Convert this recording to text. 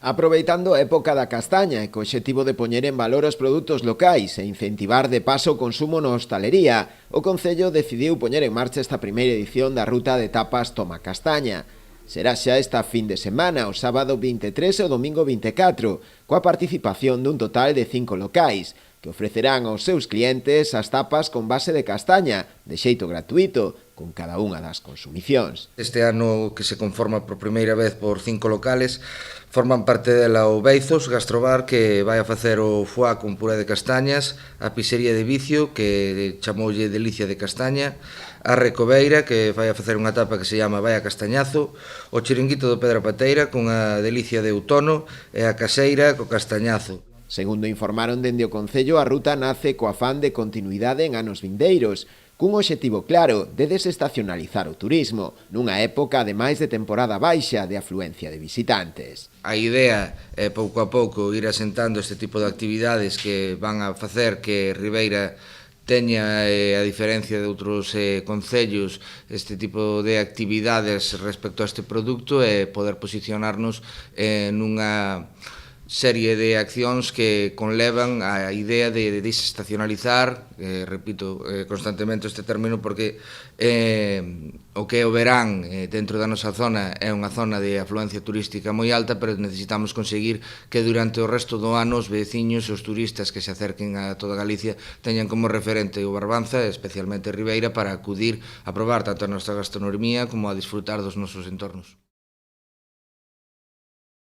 Aproveitando a época da castaña e co obxectivo de poñer en valor os produtos locais e incentivar de paso o consumo na hostalería, o Concello decidiu poñer en marcha esta primeira edición da ruta de tapas Toma Castaña. Será xa esta fin de semana, o sábado 23 e o domingo 24, coa participación dun total de 5 locais, que ofrecerán aos seus clientes as tapas con base de castaña, de xeito gratuito, con cada unha das consumicións. Este ano, que se conforma por primeira vez por 5 locales, forman parte dela o Beizos Gastrobar, que vai a facer o foie con puré de castañas, a pizzería de Vicio, que chamoulle Delicia de Castaña, a Recobeira, que vai a facer unha tapa que se llama Vai a Castañazo, o Chiringuito do Pedra Pateira, con a Delicia de Outono, e a Caseira co Castañazo. Segundo informaron dende o Concello, a ruta nace co afán de continuidade en anos vindeiros, cun obxectivo claro de desestacionalizar o turismo, nunha época ademais de temporada baixa de afluencia de visitantes. A idea é pouco a pouco ir asentando este tipo de actividades que van a facer que Ribeira teña, a diferencia de outros concellos, este tipo de actividades respecto a este produto e poder posicionarnos nunha serie de accións que conlevan a idea de desestacionalizar, repito constantemente este término porque o que é o verán dentro da nosa zona é unha zona de afluencia turística moi alta, pero necesitamos conseguir que durante o resto do ano os veciños e os turistas que se acerquen a toda Galicia teñan como referente o Barbanza, especialmente Ribeira, para acudir a probar tanto a nosa gastronomía como a disfrutar dos nosos entornos.